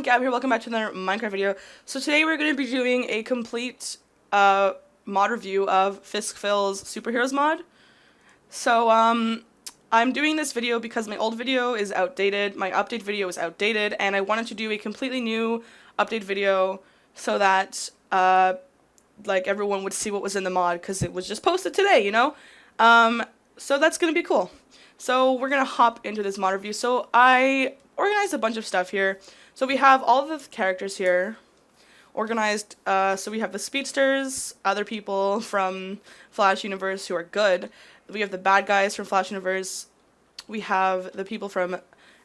everyone, Gab here, welcome back to another Minecraft video. So today we're going to be doing a complete mod review of Fisk Phil's Superheroes mod. So I'm doing this video because my old video is outdated, my update video is outdated, and I wanted to do a completely new update video so that like everyone would see what was in the mod because it was just posted today, you know? So that's going to be cool. So we're going to hop into this mod review. So I organized a bunch of stuff here. So we have all of the characters here organized. So we have the Speedsters, other people from Flash Universe who are good. We have the bad guys from Flash Universe. We have the people from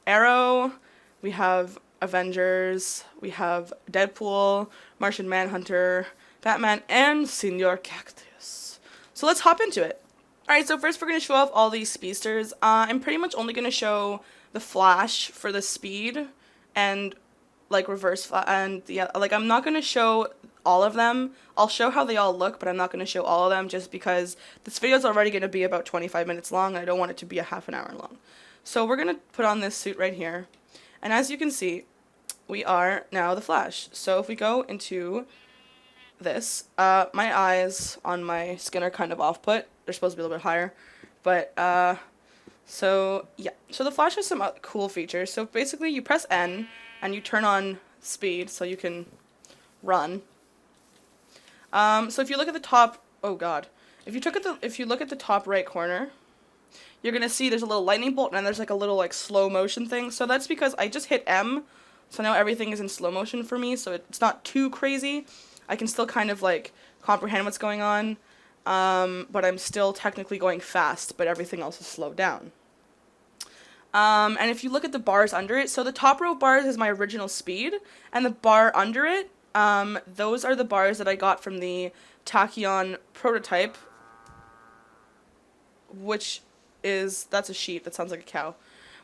Arrow. We have Avengers. We have Deadpool, Martian Manhunter, Batman, and Senor Cactus. So let's hop into it. Alright, so first we're going to show off all these Speedsters. I'm pretty much only going to show the Flash for the speed and like reverse and yeah, like I'm not going to show all of them. I'll show how they all look, but I'm not going to show all of them just because this video is already going to be about 25 minutes long and I don't want it to be a half an hour long. So we're going to put on this suit right here. And as you can see, we are now the Flash. So if we go into this, my eyes on my skin are kind of off-put. They're supposed to be a little bit higher, but so yeah, so the Flash has some cool features. So basically you press N and you turn on speed so you can run. So if you look at the top, oh god, if you look at the top right corner, you're gonna see there's a little lightning bolt and there's like a little like slow motion thing. So that's because I just hit M, so now everything is in slow motion for me, so it's not too crazy. I can still kind of like comprehend what's going on. But I'm still technically going fast, but everything else is slowed down. And if you look at the bars under it, so the top row bars is my original speed, and the bar under it, those are the bars that I got from the Tachyon prototype, which is, that's a sheep, that sounds like a cow,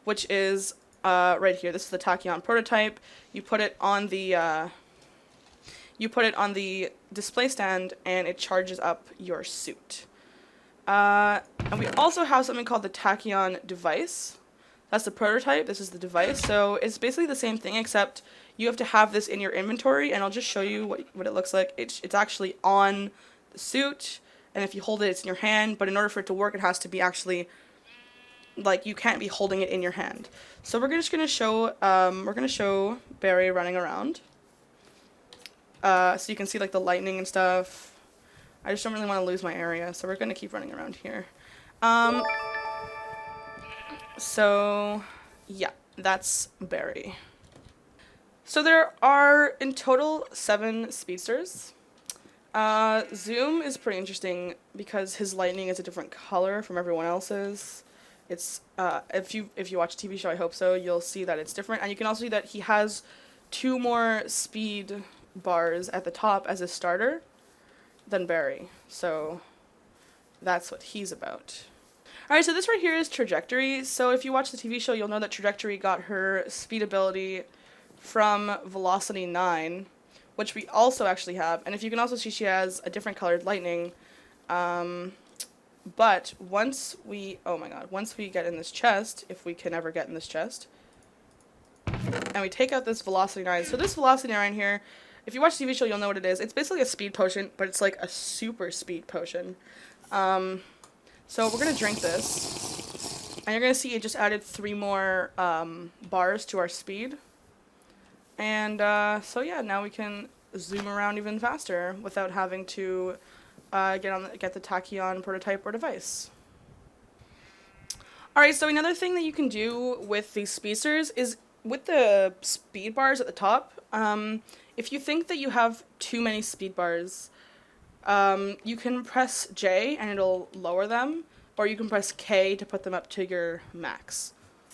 which is, right here. This is the Tachyon prototype. You put it on the, display stand and it charges up your suit. And we also have something called the Tachyon device. That's the prototype, this is the device. So it's basically the same thing except you have to have this in your inventory, and I'll just show you what it looks like. It's actually on the suit, and if you hold it, it's in your hand, but in order for it to work, it has to be actually, like, you can't be holding it in your hand. So we're just gonna show, Barry running around. So you can see like the lightning and stuff. I just don't really want to lose my area, so we're going to keep running around here. So yeah, that's Barry. So there are in total 7 Speedsters. Zoom is pretty interesting because his lightning is a different color from everyone else's. It's if you watch a TV show, I hope so, you'll see that it's different, and you can also see that he has 2 more speed bars at the top as a starter than Barry, so that's what he's about. Alright, so this right here is Trajectory. So if you watch the TV show, you'll know that Trajectory got her speed ability from Velocity 9, which we also actually have, and if you can also see, she has a different colored lightning, but once we get in this chest, if we can ever get in this chest, and we take out this Velocity 9, so this Velocity 9 here, if you watch the TV show, you'll know what it is. It's basically a speed potion, but it's like a super speed potion. So we're going to drink this. And you're going to see it just added 3 more bars to our speed. And so yeah, now we can zoom around even faster without having to get the Tachyon prototype or device. Alright, so another thing that you can do with these Speedsters is with the speed bars at the top, if you think that you have too many speed bars, you can press J and it'll lower them, or you can press K to put them up to your max.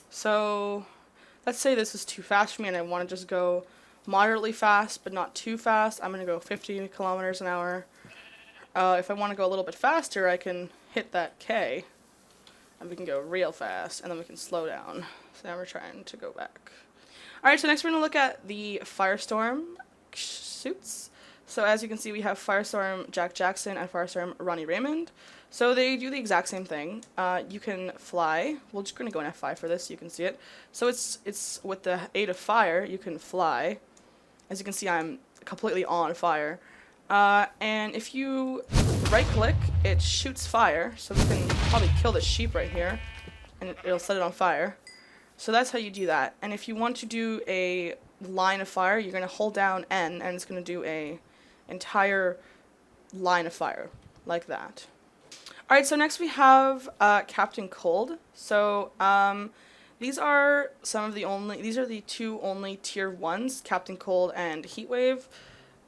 So let's say this is too fast for me and I want to just go moderately fast but not too fast. I'm going to go 50 kilometers an hour. If I want to go a little bit faster, I can hit that K and we can go real fast, and then we can slow down. So now we're trying to go back. Alright, so next we're going to look at the Firestorm suits. So as you can see, we have Firestorm Jack Jackson and Firestorm Ronnie Raymond. So they do the exact same thing. You can fly. We're just going to go in F5 for this so you can see it. So it's with the aid of fire, you can fly. As you can see, I'm completely on fire. And if you right-click, it shoots fire. So we can probably kill the sheep right here, and it'll set it on fire. So that's how you do that. And if you want to do a line of fire, you're going to hold down N, and it's going to do a entire line of fire, like that. Alright, so next we have Captain Cold. So these are the two only tier 1s, Captain Cold and Heatwave.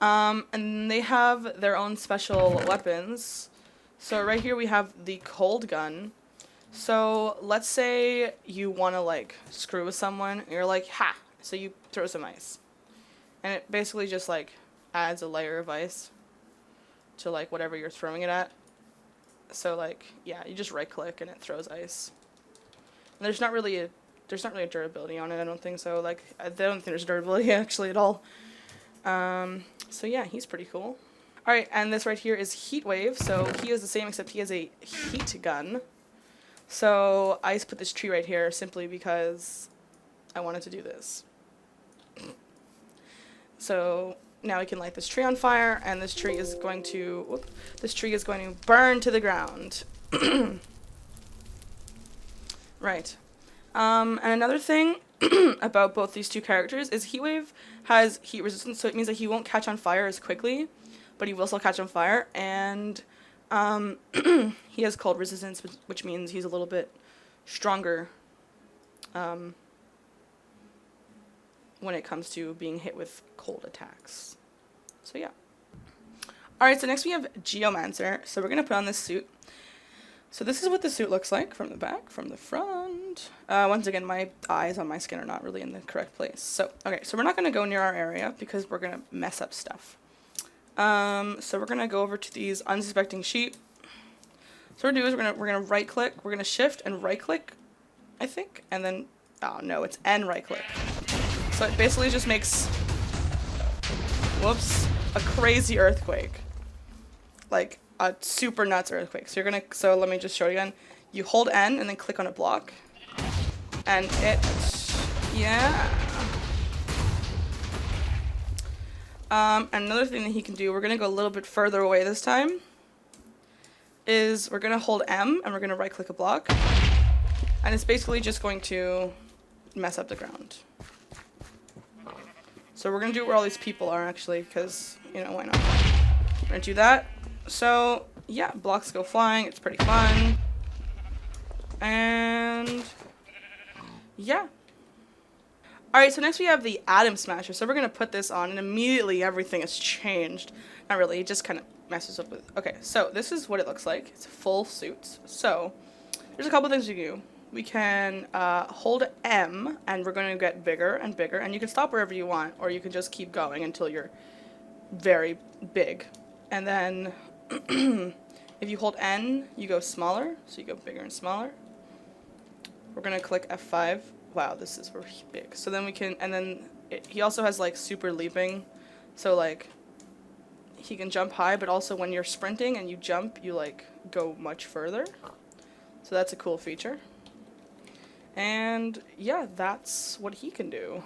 And they have their own special weapons. So right here we have the Cold Gun. So let's say you want to like screw with someone, and you're like, ha! So you throw some ice. And it basically just like adds a layer of ice to like whatever you're throwing it at. So like, yeah, you just right click and it throws ice. And there's not really a durability on it, I don't think so. Like, I don't think there's durability actually at all. So yeah, he's pretty cool. Alright, and this right here is Heatwave. So he is the same except he has a heat gun. So I just put this tree right here simply because I wanted to do this. So now we can light this tree on fire, and this tree is going to burn to the ground. Right. And another thing about both these two characters is Heatwave has heat resistance, so it means that he won't catch on fire as quickly, but he will still catch on fire, and he has cold resistance, which means he's a little bit stronger when it comes to being hit with cold attacks. So yeah. Alright, so next we have Geomancer. So we're going to put on this suit. So this is what the suit looks like from the back, from the front. Once again, my eyes on my skin are not really in the correct place. So, okay, so we're not going to go near our area because we're going to mess up stuff. So we're going to go over to these unsuspecting sheep. So what we're going to do is we're going to right click, we're going to shift and right click, I think, and then, oh no, it's N right click. So it basically just makes, whoops, a crazy earthquake. Like a super nuts earthquake. So let me just show you again. You hold N and then click on a block. And yeah. And another thing that he can do, we're going to go a little bit further away this time, is we're going to hold M and we're going to right click a block. And it's basically just going to mess up the ground. So we're going to do it where all these people are, actually, because, you know, why not? We're going to do that. So, yeah, blocks go flying. It's pretty fun. And, yeah. Alright, so next we have the Atom Smasher. So we're going to put this on, and immediately everything has changed. Not really, it just kind of messes up with... Okay, so this is what it looks like. It's a full suit. So, there's a couple things you can do. We can hold M, and we're going to get bigger and bigger, and you can stop wherever you want, or you can just keep going until you're very big. And then, if you hold N, you go smaller, so you go bigger and smaller. We're going to click F5. Wow, this is really big. So then we can, and then he also has, like, super leaping, so, like, he can jump high, but also when you're sprinting and you jump, you, like, go much further. So that's a cool feature. And, yeah, that's what he can do.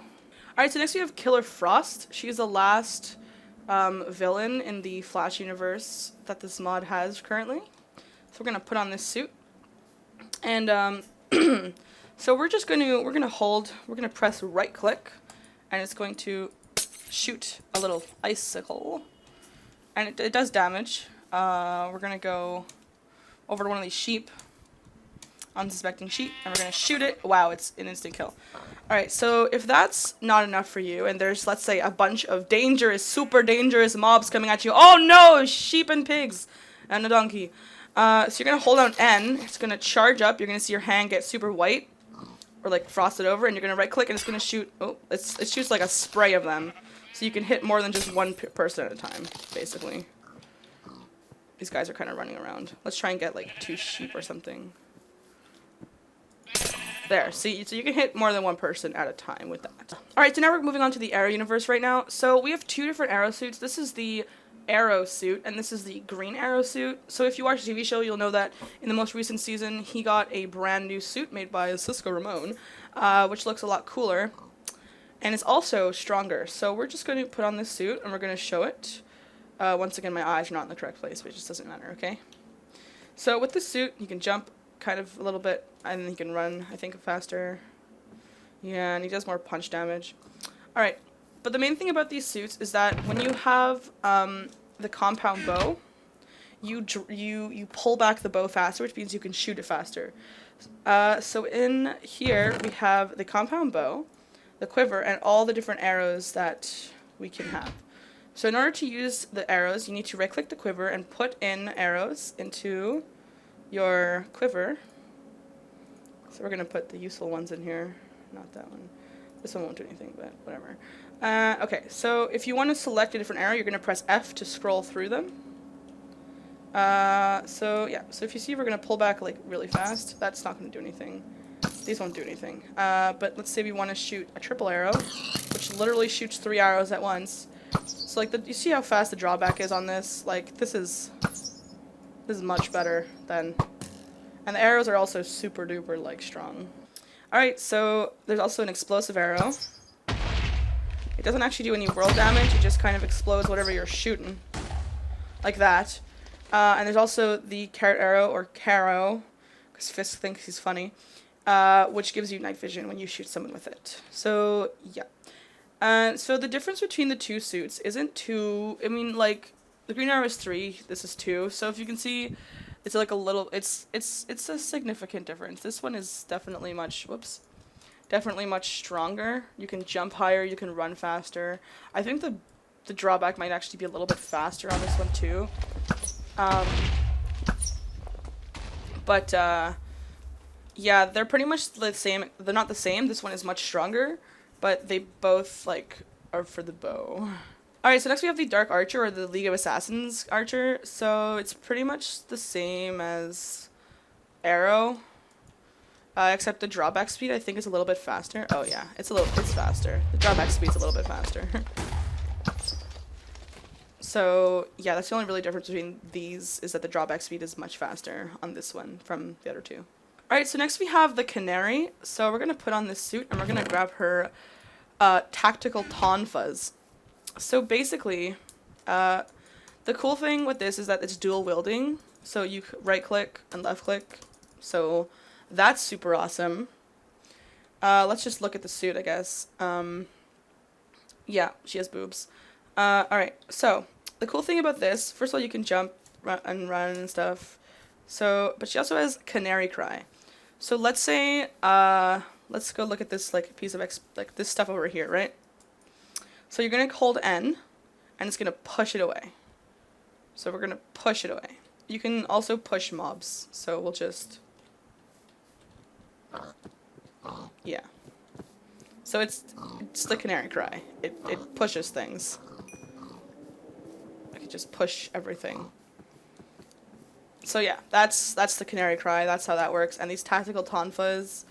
Alright, so next we have Killer Frost. She's the last villain in the Flash universe that this mod has currently. So we're going to put on this suit. And, so we're going to press right click, and it's going to shoot a little icicle. And it does damage. We're going to go over to one of these sheep. Unsuspecting sheep, and we're going to shoot it. Wow, it's an instant kill. Alright, so if that's not enough for you, and there's, let's say, a bunch of dangerous, super dangerous mobs coming at you. Oh no! Sheep and pigs! And a donkey. So you're going to hold down N, it's going to charge up, you're going to see your hand get super white, or like frosted over, and you're going to right click and it's going to shoot, it shoots like a spray of them. So you can hit more than just one person at a time, basically. These guys are kind of running around. Let's try and get like 2 sheep or something. There, see, so you can hit more than one person at a time with that. Alright, so now we're moving on to the Arrow universe right now. So we have 2 different Arrow suits. This is the Arrow suit, and this is the Green Arrow suit. So if you watch the TV show, you'll know that in the most recent season, he got a brand new suit made by Cisco Ramon, which looks a lot cooler, and it's also stronger. So we're just going to put on this suit, and we're going to show it. Once again, my eyes are not in the correct place, but it just doesn't matter, okay? So with this suit, you can jump kind of a little bit, and then he can run, I think, faster. Yeah, and he does more punch damage. Alright, but the main thing about these suits is that when you have the compound bow, you pull back the bow faster, which means you can shoot it faster. So in here, we have the compound bow, the quiver, and all the different arrows that we can have. So in order to use the arrows, you need to right-click the quiver and put in arrows into your quiver. So we're going to put the useful ones in here, not that one. This one won't do anything, but whatever. Okay, so if you want to select a different arrow, you're going to press F to scroll through them. So yeah, so if you see we're going to pull back like really fast, that's not going to do anything. These won't do anything. But let's say we want to shoot a triple arrow, which literally shoots 3 arrows at once. So like, you see how fast the drawback is on this? Like, this is much better than, and the arrows are also super duper like strong. Alright, so there's also an explosive arrow. It doesn't actually do any world damage, it just kind of explodes whatever you're shooting. Like that. And there's also the carrot arrow, or Caro, because Fisk thinks he's funny, which gives you night vision when you shoot someone with it. So, yeah. So the difference between the two suits isn't too, I mean, like, the Green Arrow is 3, this is 2, so if you can see, it's like a little, it's a significant difference. This one is definitely much, definitely much stronger. You can jump higher, you can run faster. I think the drawback might actually be a little bit faster on this one too. Yeah, they're pretty much the same. They're not the same. This one is much stronger, but they both, like, are for the bow. Alright, so next we have the Dark Archer, or the League of Assassins Archer. So it's pretty much the same as Arrow, except the drawback speed I think is a little bit faster. Oh yeah, it's faster. The drawback speed's a little bit faster. So yeah, that's the only really difference between these, is that the drawback speed is much faster on this one from the other two. Alright, so next we have the Canary. So we're going to put on this suit, and we're going to grab her tactical tonfas. So basically, the cool thing with this is that it's dual wielding. So you right click and left click. So that's super awesome. Let's just look at the suit, I guess. Yeah, she has boobs. Alright, so the cool thing about this, first of all, you can jump and run and stuff. So, but she also has Canary Cry. So let's say, let's go look at this, like, piece of, like, this stuff over here, right? So you're going to hold N, and it's going to push it away. So we're going to push it away. You can also push mobs, so we'll just, yeah. So it's the Canary Cry. It pushes things. I can just push everything. So yeah, that's the Canary Cry. That's how that works. And these tactical tonfas,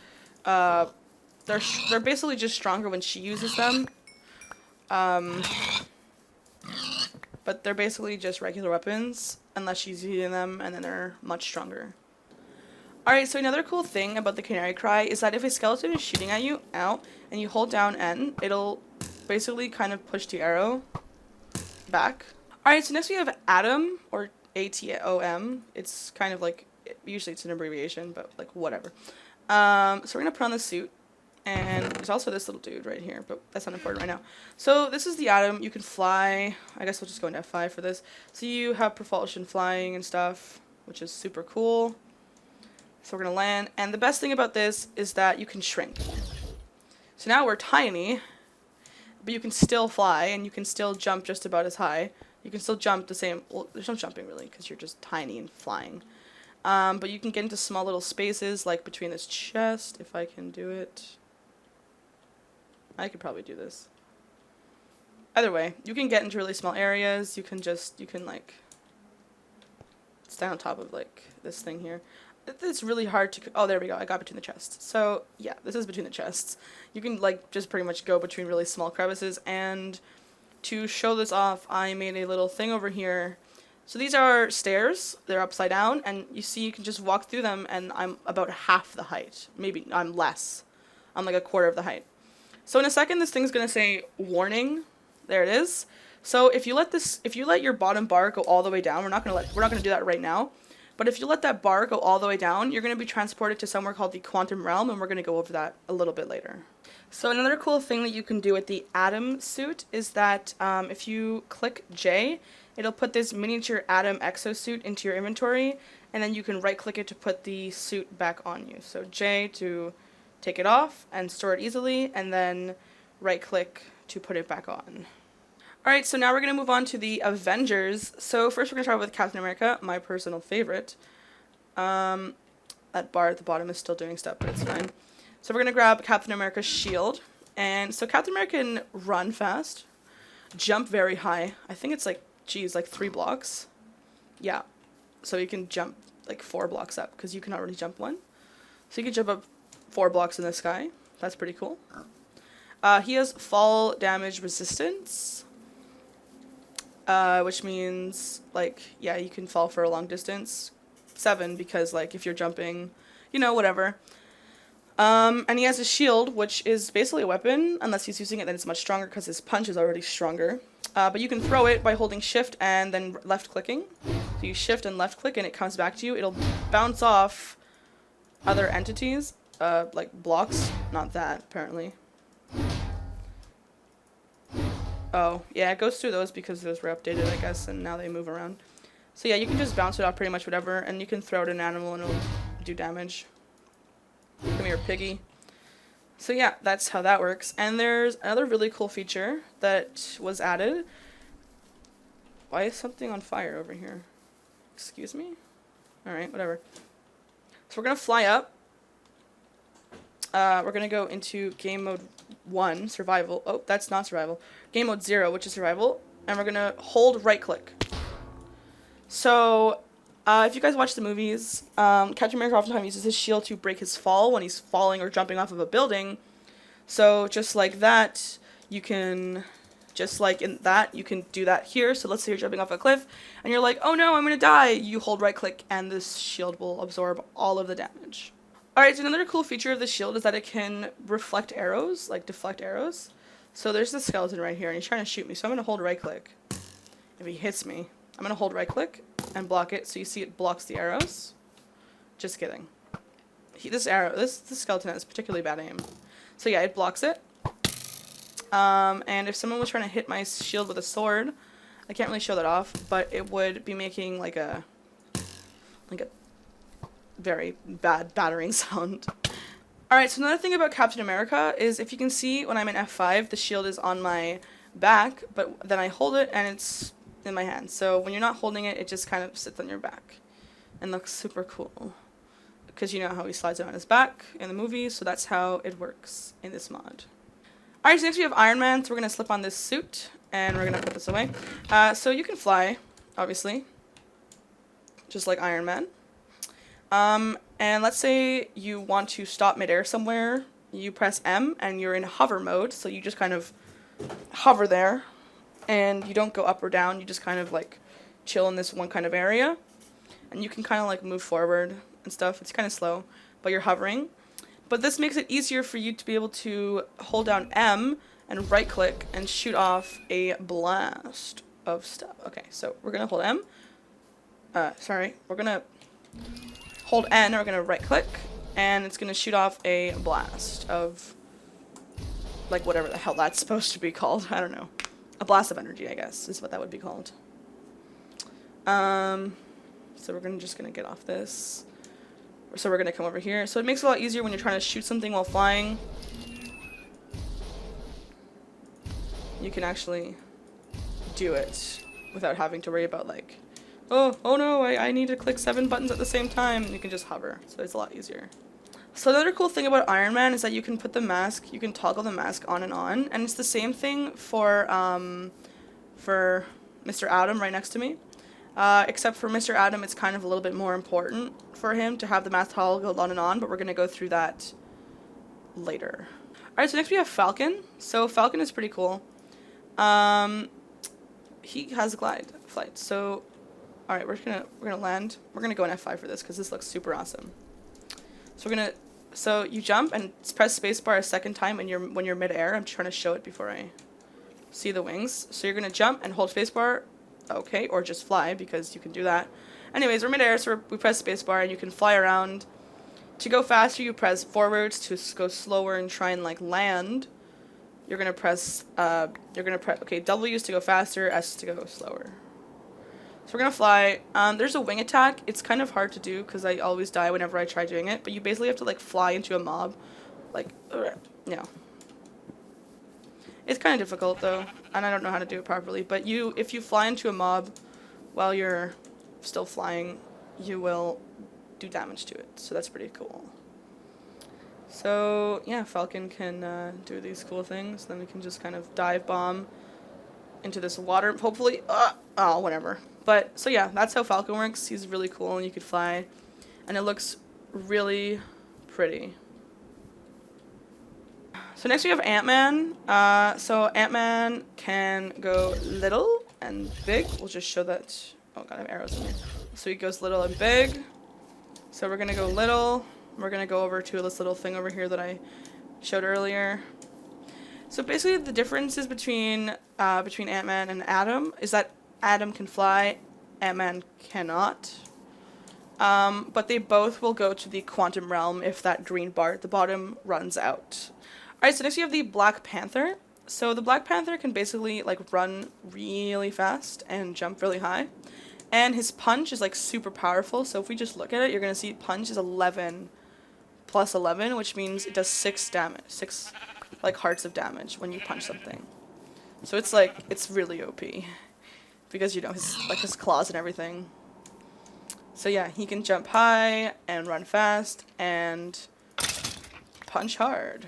they're basically just stronger when she uses them. But they're basically just regular weapons unless she's using them, and then they're much stronger. Alright, so another cool thing about the Canary Cry is that if a skeleton is shooting at you, and you hold down N, it'll basically kind of push the arrow back. Alright, so next we have Atom, or ATOM. It's kind of like, usually it's an abbreviation, but like whatever. So we're going to put on the suit. And there's also this little dude right here, but that's not important right now. So this is the Atom. You can fly. I guess we'll just go into F5 for this. So you have propulsion flying and stuff, which is super cool. So we're going to land. And the best thing about this is that you can shrink. So now we're tiny, but you can still fly, and you can still jump just about as high. You can still jump the same, well, there's no jumping really, because you're just tiny and flying. But you can get into small little spaces, like between this chest, if I can do it. I could probably do this. Either way, you can get into really small areas. You can like stand on top of like this thing here. It's really hard to, oh, there we go. I got between the chests. So yeah, this is between the chests. You can like just pretty much go between really small crevices, and to show this off, I made a little thing over here. So these are stairs, they're upside down, and you see you can just walk through them, and I'm about half the height. Maybe I'm less. I'm like a quarter of the height. So in a second, this thing's gonna say warning. There it is. So if you let your bottom bar go all the way down, we're not gonna do that right now. But if you let that bar go all the way down, you're gonna be transported to somewhere called the quantum realm, and we're gonna go over that a little bit later. So another cool thing that you can do with the Atom suit is that if you click J, it'll put this miniature Atom exosuit into your inventory, and then you can right-click it to put the suit back on you. So J to take it off and store it easily, and then right-click to put it back on. Alright, so now we're going to move on to the Avengers. So first we're going to start with Captain America, my personal favorite. That bar at the bottom is still doing stuff, but it's fine. So we're going to grab Captain America's shield. And so Captain America can run fast, jump very high. I think it's like 3 blocks. Yeah. So you can jump like 4 blocks up, because you cannot really jump 1. So you can jump up 4 blocks in the sky. That's pretty cool. He has fall damage resistance, which means, like, yeah, you can fall for a long distance. 7, because, like, if you're jumping, you know, whatever. And he has a shield, which is basically a weapon. Unless he's using it, then it's much stronger, because his punch is already stronger. But you can throw it by holding shift and then left-clicking. So you shift and left-click, and it comes back to you. It'll bounce off other entities, like blocks. Not that, apparently. Oh, yeah, it goes through those because those were updated, I guess, and now they move around. So yeah, you can just bounce it off pretty much whatever, and you can throw it at an animal and it'll do damage. Come here, piggy. So yeah, that's how that works. And there's another really cool feature that was added. Why is something on fire over here? Excuse me? Alright, whatever. So we're going to fly up. We're going to go into game mode 1, survival. Oh, that's not survival. Game mode 0, which is survival. And we're going to hold right click. So, if you guys watch the movies, Captain America oftentimes uses his shield to break his fall when he's falling or jumping off of a building. So, just like that, you can, just like in that, you can do that here. So, let's say you're jumping off a cliff, and you're like, oh no, I'm going to die. You hold right click, and this shield will absorb all of the damage. Alright, so another cool feature of the shield is that it can reflect arrows, like deflect arrows. So there's this skeleton right here, and he's trying to shoot me, so I'm going to hold right click. If he hits me, I'm going to hold right click and block it, so you see it blocks the arrows. Just kidding. This skeleton has particularly bad aim. So yeah, it blocks it. And if someone was trying to hit my shield with a sword, I can't really show that off, but it would be making like a very bad battering sound. Alright, so another thing about Captain America is, if you can see, when I'm in F5, the shield is on my back, but then I hold it and it's in my hand. So when you're not holding it, it just kind of sits on your back and looks super cool. Because you know how he slides it on his back in the movies, so that's how it works in this mod. Alright, so next we have Iron Man, so we're going to slip on this suit, and we're going to put this away. So you can fly, obviously, just like Iron Man. And let's say you want to stop midair somewhere, you press M, and you're in hover mode, so you just kind of hover there, and you don't go up or down, you just kind of like chill in this one kind of area, and you can kind of like move forward and stuff. It's kind of slow, but you're hovering. But this makes it easier for you to be able to hold down M and right click and shoot off a blast of stuff. Okay, so we're gonna hold M. We're gonna hold N, and we're gonna right click, and it's gonna shoot off a blast of, like, whatever the hell that's supposed to be called. I don't know. A blast of energy, I guess, is what that would be called. So we're just gonna get off this. So we're gonna come over here. So it makes it a lot easier when you're trying to shoot something while flying. You can actually do it without having to worry about, like, oh no, I need to click 7 buttons at the same time. You can just hover, so it's a lot easier. So another cool thing about Iron Man is that you can put the mask, you can toggle the mask on, and it's the same thing for Mr. Atom right next to me. Except for Mr. Atom, it's kind of a little bit more important for him to have the mask toggle on and on, but we're going to go through that later. Alright, so next we have Falcon. So Falcon is pretty cool. He has glide flight. So, all right, we're gonna land. We're gonna go in F5 for this because this looks super awesome. So you jump and press spacebar a second time when you're mid-air. I'm trying to show it before I see the wings. So you're gonna jump and hold spacebar, okay, or just fly because you can do that. Anyways, we're mid-air, so we press spacebar and you can fly around. To go faster, you press forwards. To go slower and try and like land, you're gonna press okay, W is to go faster, S to go slower. So we're gonna fly. There's a wing attack. It's kind of hard to do because I always die whenever I try doing it. But you basically have to like fly into a mob, like It's kind of difficult though, and I don't know how to do it properly. But if you fly into a mob while you're still flying, you will do damage to it. So that's pretty cool. So yeah, Falcon can do these cool things. Then we can just kind of dive bomb into this water, hopefully. Whatever. But so yeah, that's how Falcon works. He's really cool, and you could fly, and it looks really pretty. So next we have Ant-Man. So Ant-Man can go little and big. We'll just show that. Oh god, I have arrows in here. So he goes little and big. So we're gonna go little. We're gonna go over to this little thing over here that I showed earlier. So basically the differences between Ant-Man and Adam is that Adam can fly, Ant-Man cannot. But they both will go to the quantum realm if that green bar at the bottom runs out. Alright, so next we have the Black Panther. So the Black Panther can basically like run really fast and jump really high. And his punch is like super powerful. So if we just look at it, you're going to see punch is 11 plus 11, which means it does 6 like hearts of damage when you punch something. So it's like, it's really OP. Because, you know, his claws and everything. So yeah, he can jump high and run fast and punch hard.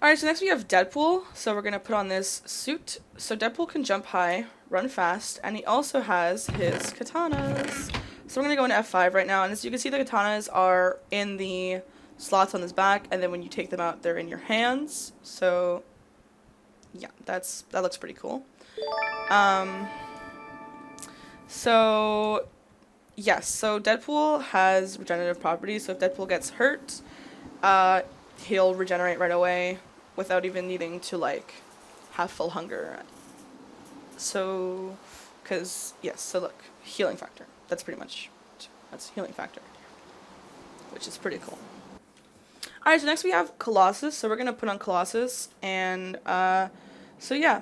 Alright, so next we have Deadpool. So we're going to put on this suit. So Deadpool can jump high, run fast, and he also has his katanas. So we're going to go into F5 right now, and as you can see, the katanas are in the slots on his back, and then when you take them out, they're in your hands. So yeah, that looks pretty cool. So yes, so Deadpool has regenerative properties. So if Deadpool gets hurt, he'll regenerate right away without even needing to like have full hunger. So, so look, healing factor. That's healing factor, which is pretty cool. Alright, so next we have Colossus. So we're gonna put on Colossus, and so yeah,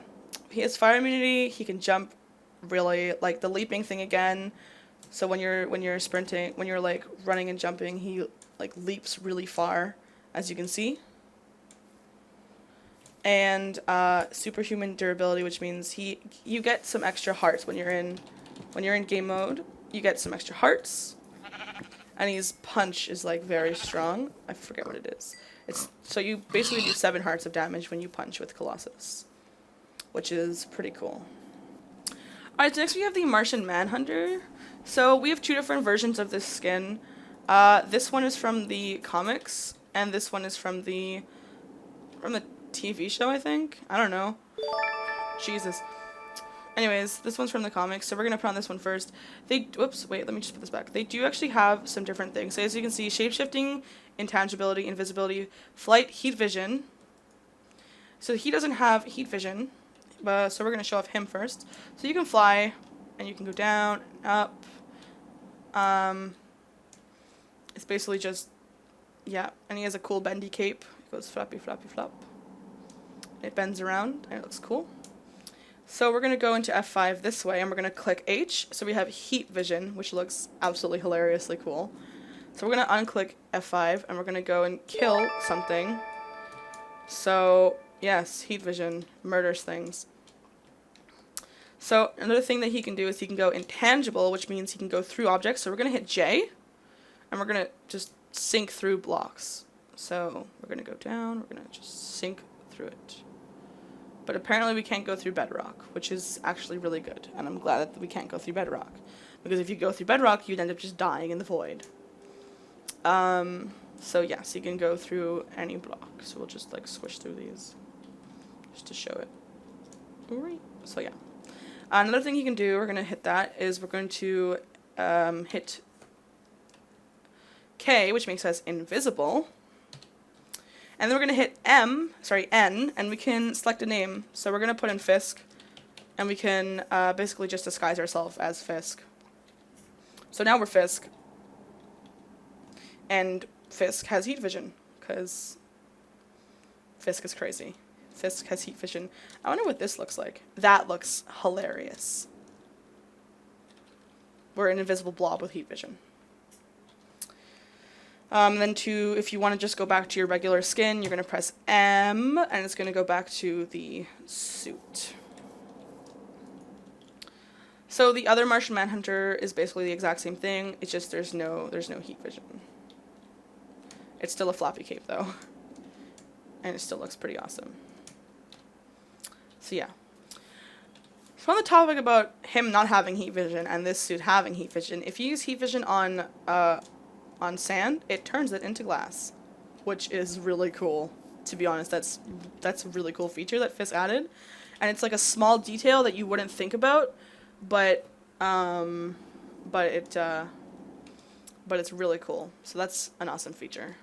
he has fire immunity. He can jump really, like the leaping thing again. So when you're sprinting, when you're like running and jumping, he like leaps really far, as you can see. And superhuman durability, which means you get some extra hearts when you're in game mode. You get some extra hearts, and his punch is like very strong. I forget what it is. So you basically do 7 hearts of damage when you punch with Colossus, which is pretty cool. Alright, so next we have the Martian Manhunter. So we have 2 different versions of this skin. This one is from the comics, and this one is from the TV show, I think. I don't know. Jesus. Anyways, this one's from the comics, so we're gonna put on this one first. Whoops, wait, let me just put this back. They do actually have some different things. So as you can see, shapeshifting, intangibility, invisibility, flight, heat vision. So he doesn't have heat vision, so we're gonna show off him first. So you can fly, and you can go down, up. It's basically just, yeah, and he has a cool bendy cape. It goes flappy, flappy, flop. It bends around, and it looks cool. So we're going to go into F5 this way, and we're going to click H. So we have heat vision, which looks absolutely hilariously cool. So we're going to unclick F5, and we're going to go and kill something. So, yes, heat vision murders things. So another thing that he can do is he can go intangible, which means he can go through objects. So we're going to hit J, and we're going to just sink through blocks. So we're going to go down, we're going to just sink through it. But apparently we can't go through bedrock, which is actually really good. And I'm glad that we can't go through bedrock. Because if you go through bedrock, you'd end up just dying in the void. So yes, you can go through any block. So we'll just like squish through these just to show it. So yeah. Another thing you can do, we're going to hit that, is we're going to hit K, which makes us invisible. And then we're going to hit N, and we can select a name. So we're going to put in Fisk, and we can basically just disguise ourselves as Fisk. So now we're Fisk. And Fisk has heat vision, because Fisk is crazy. Fisk has heat vision. I wonder what this looks like. That looks hilarious. We're an invisible blob with heat vision. Then if you want to just go back to your regular skin, you're going to press M, and it's going to go back to the suit. So the other Martian Manhunter is basically the exact same thing. It's just there's no heat vision. It's still a floppy cape though, and it still looks pretty awesome. So yeah. So on the topic about him not having heat vision and this suit having heat vision, if you use heat vision on sand, it turns it into glass, which is really cool. To be honest, that's a really cool feature that Fisk added, and it's like a small detail that you wouldn't think about, but it's really cool. So that's an awesome feature.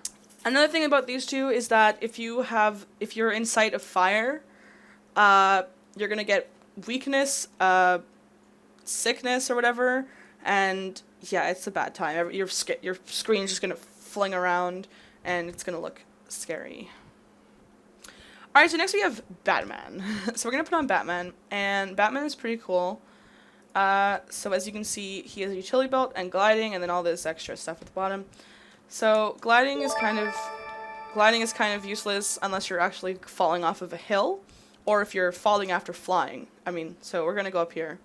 Another thing about these two is that if you're in sight of fire, you're gonna get weakness, sickness or whatever, and yeah, it's a bad time. Your screen's just gonna fling around, and it's gonna look scary. Alright, so next we have Batman. So we're gonna put on Batman, and Batman is pretty cool. So as you can see, he has a utility belt and gliding, and then all this extra stuff at the bottom. So gliding is kind of useless unless you're actually falling off of a hill, or if you're falling after flying. So we're gonna go up here,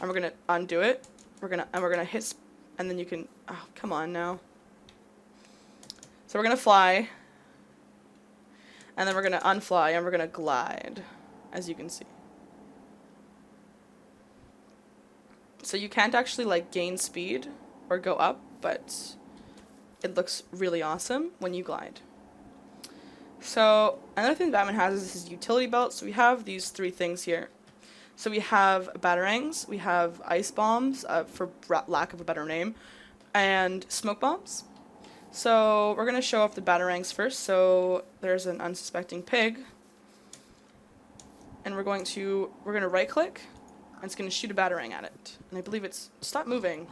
and we're gonna undo it. We're gonna hit, and then you can. Oh, come on now. So we're gonna fly, and then we're gonna unfly, and we're gonna glide, as you can see. So you can't actually like gain speed or go up, but it looks really awesome when you glide. So another thing Batman has is his utility belt. So we have these three things here. So we have batarangs, we have ice bombs, for lack of a better name, and smoke bombs. So we're going to show off the batarangs first. So there's an unsuspecting pig, and we're going to right click, and it's going to shoot a batarang at it. And I believe it's, stop moving.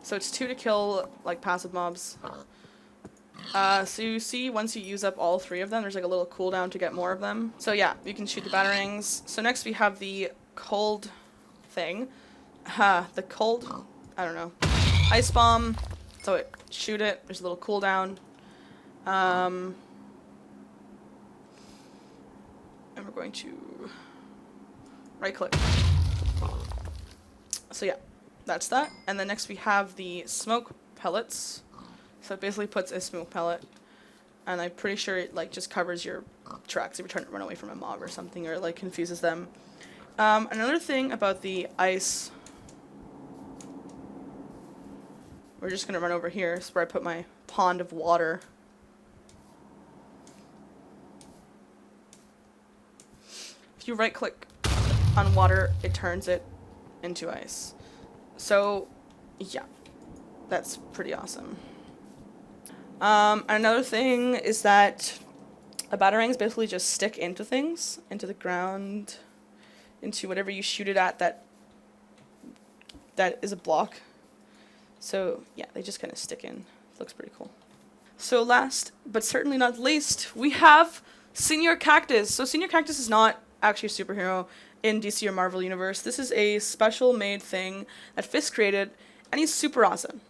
So it's 2 to kill like passive mobs. So you see, once you use up all 3 of them, there's like a little cooldown to get more of them. So yeah, you can shoot the batarangs. So next we have the cold thing. I don't know. Ice bomb. So shoot it. There's a little cooldown. And we're going to right click. So yeah, that's that. And then next we have the smoke pellets. So it basically puts a smoke pellet, and I'm pretty sure it like just covers your tracks if you're trying to run away from a mob or something, or like confuses them. Another thing about the ice, we're just gonna run over here. It's where I put my pond of water. If you right click on water, it turns it into ice. So yeah, that's pretty awesome. Another thing is that batarangs basically just stick into things, into the ground, into whatever you shoot it at that is a block. So yeah, they just kind of stick in. It looks pretty cool. So last, but certainly not least, we have Senior Cactus. So Senior Cactus is not actually a superhero in DC or Marvel Universe. This is a special made thing that Fisk created, and he's super awesome.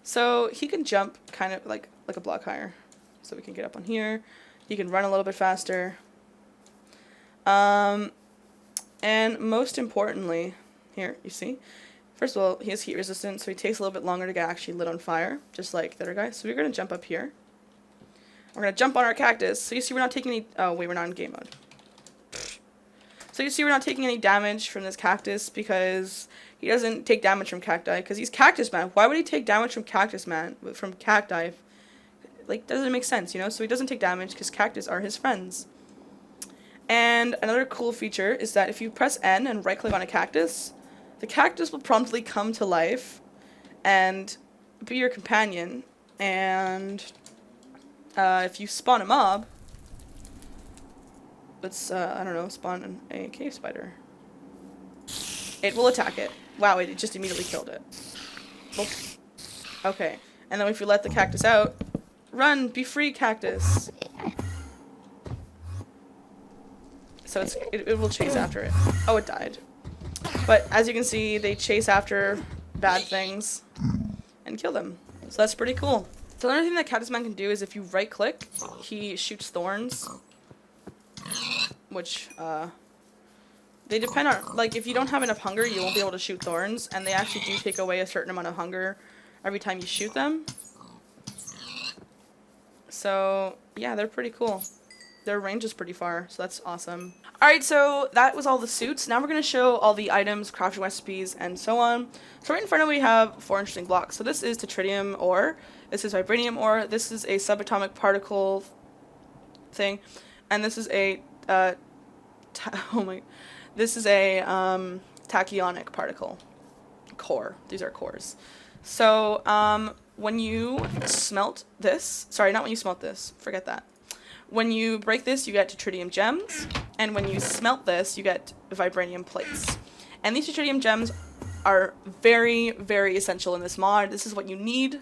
So he can jump kind of like a block higher. So we can get up on here. He can run a little bit faster. And most importantly, here, you see, first of all, he has heat resistance, so he takes a little bit longer to get actually lit on fire, just like the other guy. So we're going to jump up here. We're going to jump on our cactus. So you see we're not taking any, oh wait, we're not in game mode. So you see we're not taking any damage from this cactus because he doesn't take damage from cacti, because he's Cactus Man. Why would he take damage from Cactus Man, from cacti? Like, doesn't make sense, you know? So he doesn't take damage because cactus are his friends. And another cool feature is that if you press N and right click on a cactus, the cactus will promptly come to life and be your companion. And if you spawn a mob, let's, I don't know, spawn a cave spider, it will attack it. Wow, it just immediately killed it. Oops. Okay, and then if you let the cactus out, run, be free, cactus. So it will chase after it. Oh, it died. But as you can see, they chase after bad things and kill them. So that's pretty cool. So another thing that Cactus Man can do is if you right click, he shoots thorns. Which, they depend on, like, if you don't have enough hunger, you won't be able to shoot thorns. And they actually do take away a certain amount of hunger every time you shoot them. So, yeah, they're pretty cool. Their range is pretty far, so that's awesome. Alright, so that was all the suits. Now we're going to show all the items, crafting recipes, and so on. So right in front of me we have 4 interesting blocks. So this is Tritium ore, this is Vibranium ore, this is a subatomic particle thing, and this is a, tachyonic particle core. These are cores. So, when you smelt this, sorry, not when you smelt this, forget that. When you break this, you get tritium gems, and when you smelt this, you get vibranium plates. And these tritium gems are very, very essential in this mod. This is what you need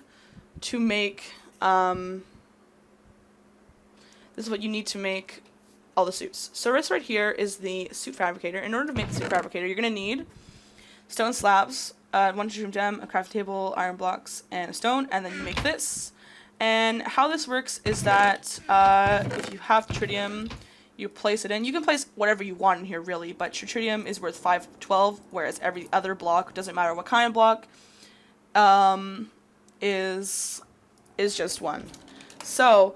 to make, all the suits. So this right here is the suit fabricator. In order to make the suit fabricator, you're going to need stone slabs, 1 tritium gem, a craft table, iron blocks, and a stone, and then you make this. And how this works is that if you have tritium, you place it in. You can place whatever you want in here, really, but tritium is worth 512, whereas every other block, doesn't matter what kind of block, is just 1. So,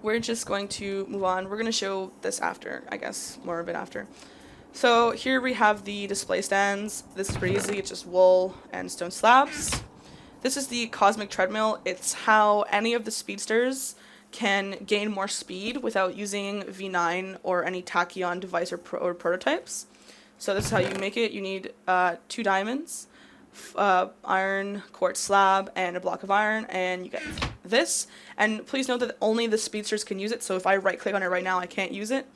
we're just going to move on. We're going to show this after, I guess, more of it after. So here we have the display stands. This is pretty easy. It's just wool and stone slabs. This is the Cosmic Treadmill. It's how any of the speedsters can gain more speed without using V9 or any tachyon device or prototypes. So this is how you make it. You need 2 diamonds, iron, quartz slab, and a block of iron, and you get this. And please note that only the speedsters can use it, so if I right click on it right now, I can't use it.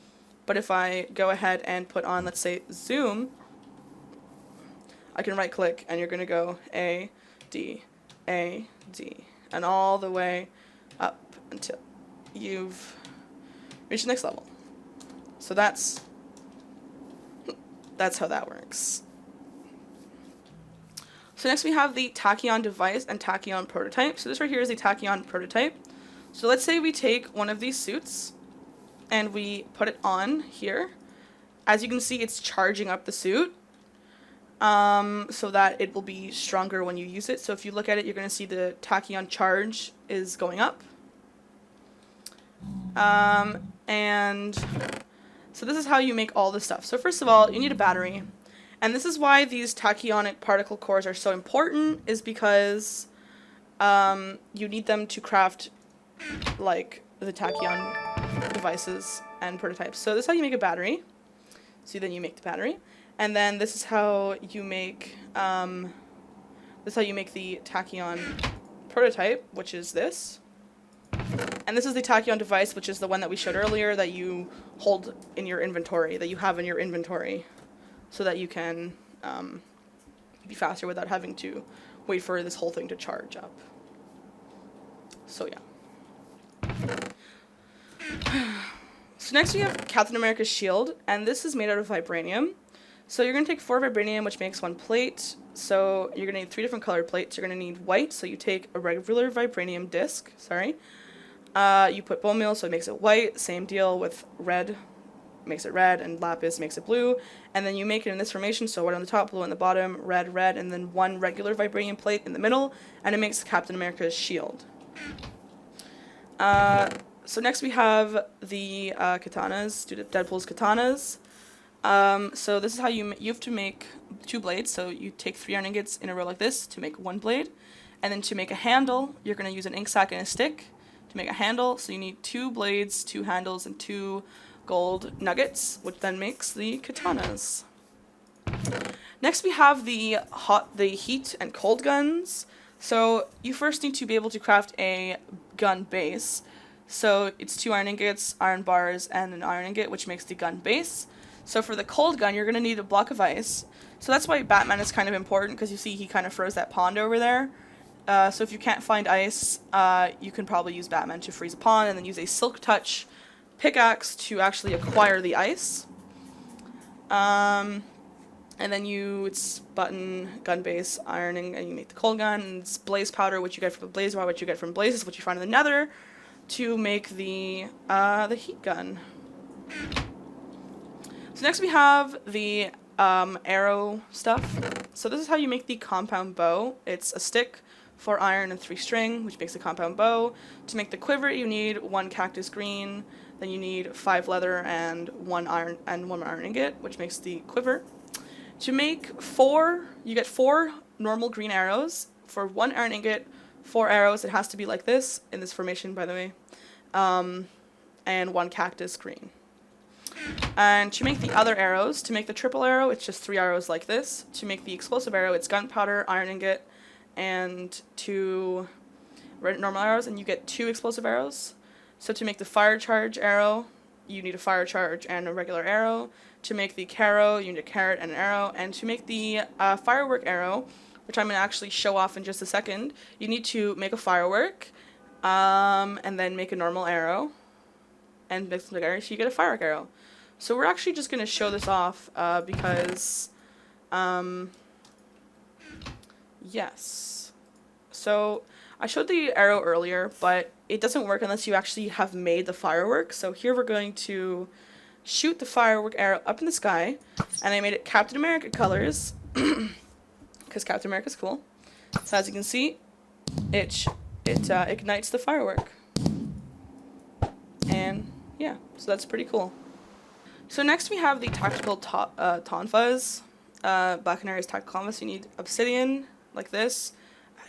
But if I go ahead and put on, let's say, zoom, I can right click and you're going to go A, D, and all the way up until you've reached the next level. So that's how that works. So next we have the tachyon device and tachyon prototype. So this right here is a tachyon prototype. So let's say we take one of these suits and we put it on here. As you can see, it's charging up the suit. So that it will be stronger when you use it. So if you look at it, you're going to see the tachyon charge is going up. And so this is how you make all this stuff. So first of all, you need a battery. And this is why these tachyonic particle cores are so important, is because you need them to craft, like, the tachyon devices and prototypes. So this is how you make a battery. So then you make the battery. And then this is how you make the tachyon prototype, which is this. And this is the tachyon device, which is the one that we showed earlier that you hold in your inventory, that you have in your inventory, so that you can be faster without having to wait for this whole thing to charge up. So yeah. So next we have Captain America's shield, and this is made out of vibranium. So you're going to take 4 vibranium, which makes 1 plate. So you're going to need 3 different colored plates. You're going to need white, so you take a regular vibranium disc, you put bone meal, so it makes it white. Same deal with red, makes it red, and lapis makes it blue. And then you make it in this formation, so white on the top, blue on the bottom, red, and then 1 regular vibranium plate in the middle, and it makes Captain America's shield. So next we have the katanas, Deadpool's katanas. So this is how you have to make 2 blades. So you take 3 iron ingots in a row like this to make 1 blade, and then to make a handle, you're going to use an ink sac and a stick to make a handle. So you need 2 blades, 2 handles, and 2 gold nuggets, which then makes the katanas. Next we have the heat and cold guns. So you first need to be able to craft a gun base. So it's 2 iron ingots, iron bars, and an iron ingot, which makes the gun base. So for the cold gun, you're going to need a block of ice. So that's why Batman is kind of important, because you see he kind of froze that pond over there. So if you can't find ice, you can probably use Batman to freeze a pond, and then use a Silk Touch pickaxe to actually acquire the ice. And then it's button, gun base, ironing, and you make the cold gun, and it's blaze powder, which you get from the blaze rod, which you get from blazes, which you find in the nether, to make the heat gun. So next we have the arrow stuff. So this is how you make the compound bow. It's a stick, 4 iron, and 3 string, which makes a compound bow. To make the quiver, you need 1 cactus green, then you need 5 leather and 1 iron ingot, which makes the quiver. To make 4, you get 4 normal green arrows. For 1 iron ingot, 4 arrows. It has to be like this, in this formation, by the way. And 1 cactus green. And to make the other arrows, to make the triple arrow, it's just 3 arrows like this. To make the explosive arrow, it's gunpowder, iron ingot, and 2 normal arrows, and you get 2 explosive arrows. So to make the fire charge arrow, you need a fire charge and a regular arrow. To make the carrow, you need a carrot and an arrow. And to make the firework arrow, which I'm going to actually show off in just a second, you need to make a firework, and then make a normal arrow, and mix them together, so you get a firework arrow. So we're actually just going to show this off, because, yes. So I showed the arrow earlier, but it doesn't work unless you actually have made the firework. So here we're going to shoot the firework arrow up in the sky, and I made it Captain America colors, because Captain America's cool. So as you can see, it ignites the firework. And yeah, so that's pretty cool. So next we have the tactical tonfas. Black Canary's tactical canvas. You need obsidian like this,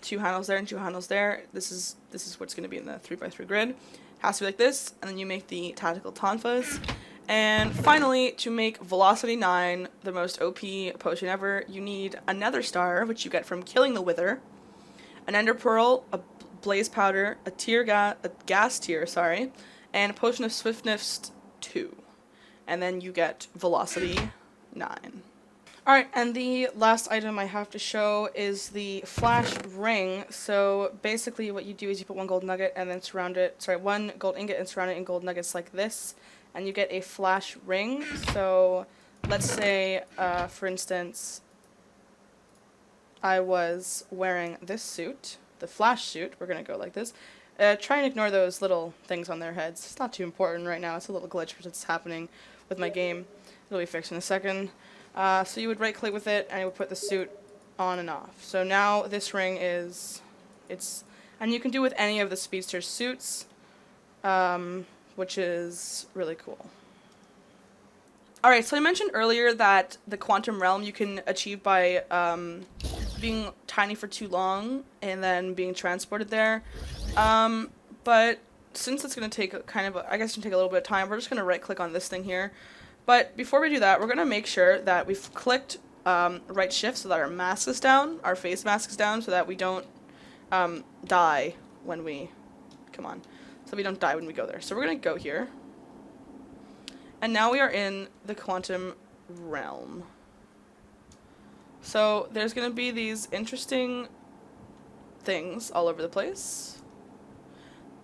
2 handles there and 2 handles there. This is what's going to be in the 3x3 grid. It has to be like this, and then you make the tactical tonfas. And finally, to make Velocity 9, the most OP potion ever, you need a Nether Star, which you get from killing the Wither, an Ender Pearl, a Blaze Powder, a Gas Tear, and a Potion of Swiftness 2. And then you get Velocity 9. Alright, and the last item I have to show is the Flash Ring. So basically what you do is you put 1 gold nugget and then surround it, 1 gold ingot and surround it in gold nuggets like this, and you get a flash ring. So let's say, for instance, I was wearing this suit, the flash suit. We're going to go like this. Try and ignore those little things on their heads. It's not too important right now. It's a little glitch because it's happening with my game. It'll be fixed in a second. So you would right click with it and it would put the suit on and off. So now this ring and you can do with any of the Speedster suits, which is really cool. Alright, so I mentioned earlier that the quantum realm you can achieve by being tiny for too long and then being transported there. But since it's going to take I guess it's going to take a little bit of time, we're just going to right click on this thing here. But before we do that, we're going to make sure that we've clicked right shift so that our mask is down, our face mask is down, so that we don't die when we, so we don't die when we go there. So we're going to go here. And now we are in the quantum realm. So there's going to be these interesting things all over the place.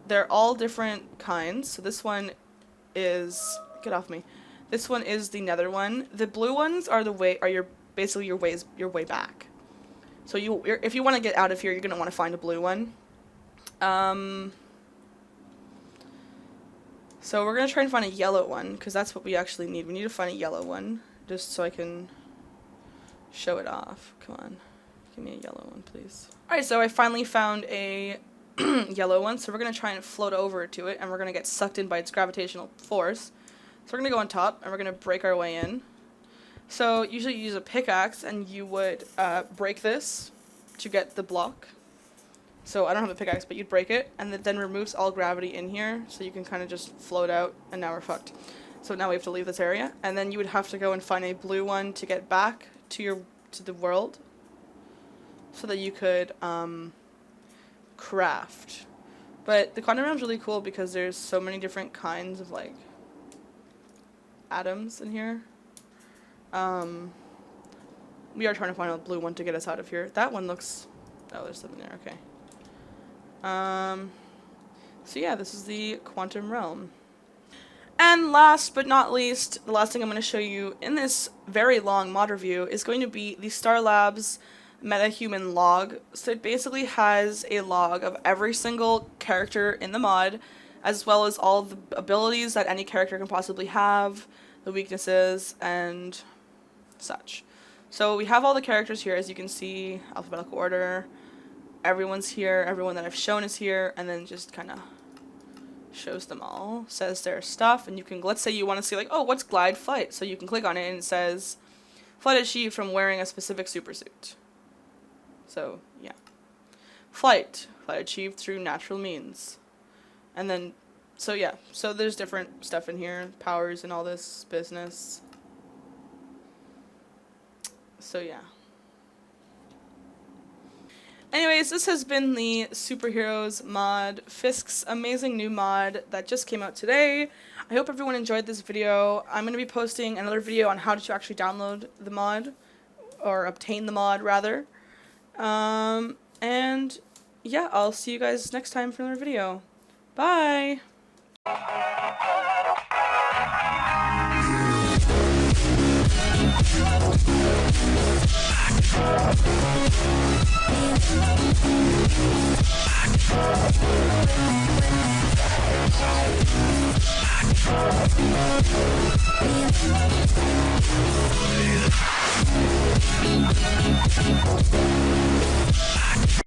They're all different kinds. So this one is, get off me. This one is the nether one. The blue ones are basically your way back. So if you want to get out of here, you're going to want to find a blue one. So we're going to try and find a yellow one, because that's what we actually need. We need to find a yellow one, just so I can show it off. Come on. Give me a yellow one, please. Alright, so I finally found a yellow one, so we're going to try and float over to it, and we're going to get sucked in by its gravitational force. So we're going to go on top, and we're going to break our way in. So usually you use a pickaxe, and you would break this to get the block. So I don't have a pickaxe, but you'd break it, and it then removes all gravity in here, so you can kind of just float out, and now we're fucked. So now we have to leave this area, and then you would have to go and find a blue one to get back to the world, so that you could craft. But the quantum realm is really cool because there's so many different kinds of like atoms in here. We are trying to find a blue one to get us out of here. That one looks... oh, there's something there. Okay. So yeah, this is the quantum realm. And last but not least, the last thing I'm going to show you in this very long mod review is going to be the Star Labs metahuman log. So it basically has a log of every single character in the mod, as well as all the abilities that any character can possibly have, the weaknesses, and such. So we have all the characters here, as you can see, alphabetical order. Everyone's here, everyone that I've shown is here, and then just kind of shows them all, says their stuff, and you can, let's say you want to see like, oh, what's glide flight? So you can click on it and it says, flight achieved from wearing a specific supersuit. So, yeah. Flight achieved through natural means. And then, so yeah, so there's different stuff in here, powers and all this business. So yeah. Anyways, this has been the Superheroes mod, Fisk's amazing new mod that just came out today. I hope everyone enjoyed this video. I'm going to be posting another video on how to actually download the mod, or obtain the mod rather. And yeah, I'll see you guys next time for another video. Bye!